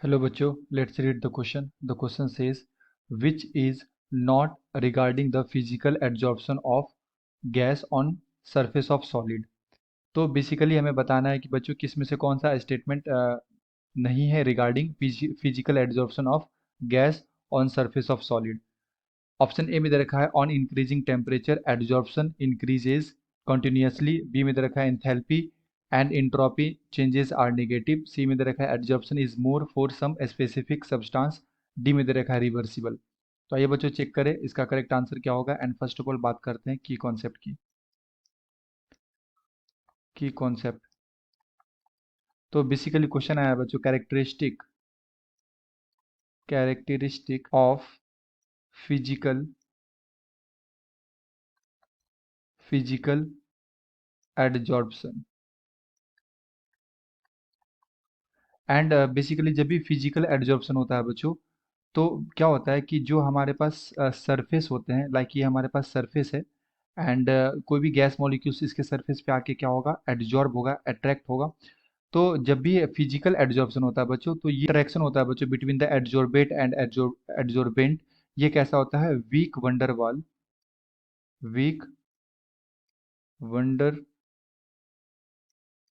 Hello बच्चों, let's read the question. The question says, which is not regarding the physical adsorption of gas on surface of solid. तो basically हमें बताना है कि बच्चों किस में से कौन सा स्टेटमेंट नहीं है regarding physical adsorption of gas on surface of solid. Option A में दे रखा है on increasing temperature adsorption increases continuously. B में दे रखा है enthalpy and entropy changes are negative. C में दे रखा है adsorption is more for some specific substance. D में दे रखा है रिवर्सिबल। तो आइए बच्चों चेक करें इसका करेक्ट आंसर क्या होगा। एंड फर्स्ट ऑफ ऑल बात करते हैं की कॉन्सेप्ट की कॉन्सेप्ट। तो बेसिकली क्वेश्चन आया बच्चों characteristic of physical physical adsorption. And basically जब भी फिजिकल एड्जॉर्प्शन होता है बच्चों, तो क्या होता है कि जो हमारे पास सरफेस होते हैं, लाइक ये हमारे पास सरफेस है एंड कोई भी गैस मॉलिक्यूल्स इसके सरफेस पे आके क्या होगा, एड्जॉर्ब होगा, अट्रैक्ट होगा। तो जब भी फिजिकल एड्जॉर्प्शन होता है बच्चों, तो ये इंटरेक्शन होता है बच्चों between the adsorbate and adsorbent. ये कैसा होता है, वीक वंडर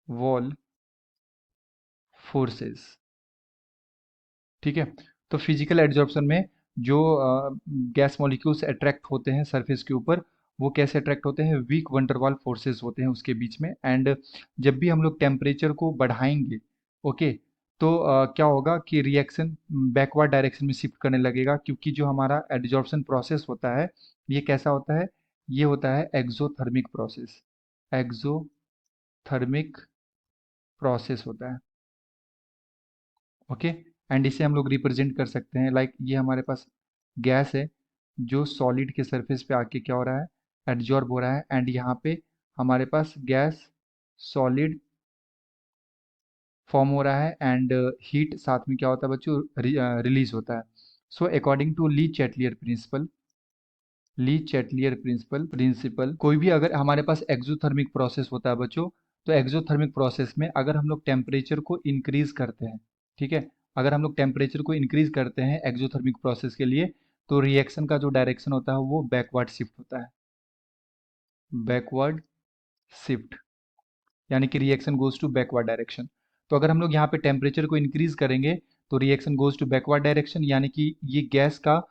वॉल फोर्सेस। ठीक है। तो फिजिकल एड्जॉर्प्शन में जो गैस मॉलिक्यूल्स अट्रैक्ट होते हैं सरफेस के ऊपर, वो कैसे अट्रैक्ट होते हैं, वीक वंडरवाल फोर्सेस होते हैं उसके बीच में। एंड जब भी हम लोग टेम्परेचर को बढ़ाएंगे, ओके, तो क्या होगा कि रिएक्शन बैकवर्ड डायरेक्शन में शिफ्ट करने लगेगा, क्योंकि जो हमारा एड्जॉर्प्शन प्रोसेस होता है ये कैसा होता है, ये होता है एक्सोथर्मिक प्रोसेस। एक्सोथर्मिक प्रोसेस होता है। ओके। एंड इसे हम लोग रिप्रेजेंट कर सकते हैं, लाइक ये हमारे पास गैस है जो सॉलिड के सरफेस पे आके क्या हो रहा है, एब्जॉर्ब हो रहा है। एंड यहाँ पे हमारे पास गैस सॉलिड फॉर्म हो रहा है एंड हीट साथ में क्या होता है बच्चों, रिलीज होता है। So according to Le Chatelier principle कोई भी अगर हमारे पास एक्सोथर्मिक प्रोसेस होता है बच्चों, तो एक्सोथर्मिक प्रोसेस में अगर हम लोग टेम्परेचर को इंक्रीज करते हैं, ठीक है, अगर हम लोग टेम्परेचर को इंक्रीज करते हैं एक्सोथर्मिक प्रोसेस के लिए, तो रिएक्शन का जो डायरेक्शन होता है वो बैकवर्ड शिफ्ट होता है। बैकवर्ड शिफ्ट यानी कि reaction goes to backward direction. तो अगर हम लोग यहाँ पे टेम्परेचर को इंक्रीज करेंगे तो reaction goes to backward direction, यानी कि ये गैस का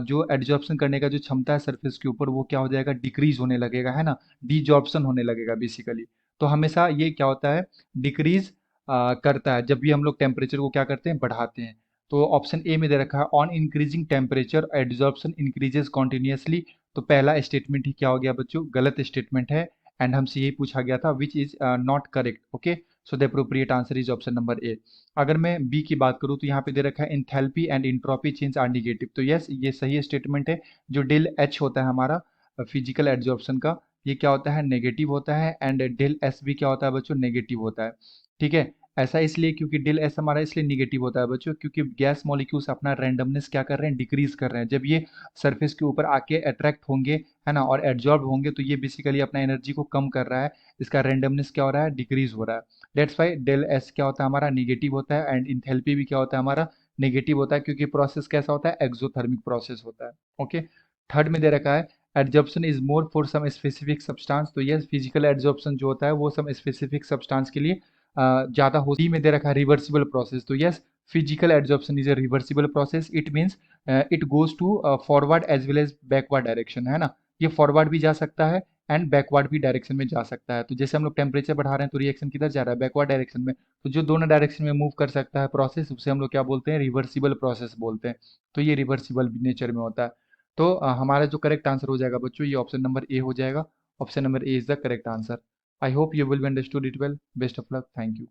जो एड्जॉर्प्शन करने का जो क्षमता है सरफेस के ऊपर, वो क्या हो जाएगा, डिक्रीज होने लगेगा, है ना, डीजॉर्प्शन होने लगेगा बेसिकली। तो हमेशा ये क्या होता है, डिक्रीज करता है जब भी हम लोग टेम्परेचर को क्या करते हैं, बढ़ाते हैं। तो ऑप्शन ए में दे रखा है on increasing temperature adsorption increases continuously. तो पहला स्टेटमेंट ही क्या हो गया बच्चों, गलत स्टेटमेंट है। एंड हमसे यही पूछा गया था which is not correct. Okay, so the appropriate answer is option number A. अगर मैं बी की बात करूँ तो यहाँ पे दे रखा है enthalpy and entropy change are negative. तो यस, ये सही स्टेटमेंट है। जो डेल एच होता है हमारा फिजिकल एड्जॉर्प्शन का, ये क्या होता है, नेगेटिव होता है। एंड डेल एस भी क्या होता है बच्चों, नेगेटिव होता है। ठीक है। ऐसा इसलिए क्योंकि डेल एस हमारा इसलिए निगेटिव होता है बच्चों, क्योंकि गैस मॉलिक्यूल्स अपना रैंडमनेस क्या कर रहे हैं, डिक्रीज कर रहे हैं। जब ये सरफेस के ऊपर आके अट्रैक्ट होंगे, है ना, और एब्जॉर्ब होंगे, तो ये बेसिकली अपना एनर्जी को कम कर रहा है। इसका रैंडमनेस क्या हो रहा है, डिक्रीज हो रहा है। डेट्स वाई डेल एस क्या होता है हमारा, निगेटिव होता है। एंड इंथैल्पी भी क्या होता है हमारा, नेगेटिव होता है, क्योंकि प्रोसेस कैसा होता है, एक्सोथर्मिक प्रोसेस होता है। ओके। थर्ड में दे रखा है adsorption is more for some specific substance. तो ये फिजिकल एड्जॉर्प्शन जो होता है वो सम स्पेसिफिक सब्सटेंस के लिए ज़्यादा होती में दे रखा है रिवर्सिबल प्रोसेस। तो yes, physical adsorption is a reversible process. It means it goes to forward as well as backward direction, है ना। ये फॉरवर्ड भी जा सकता है एंड बैकवर्ड भी डायरेक्शन में जा सकता है। तो जैसे हम लोग टेम्परेचर बढ़ा रहे हैं तो रिएक्शन किधर जा रहा है, बैकवर्ड डायरेक्शन में। तो जो दोनों डायरेक्शन में मूव कर सकता है प्रोसेस, उसे हम लोग क्या बोलते हैं, रिवर्सिबल प्रोसेस बोलते हैं। तो ये रिवर्सिबल नेचर में होता है। तो हमारा जो करेक्ट आंसर हो जाएगा बच्चों, ये ऑप्शन नंबर ए हो जाएगा। Option number A is the correct answer. I hope you will be understood it well. Best of luck, thank you.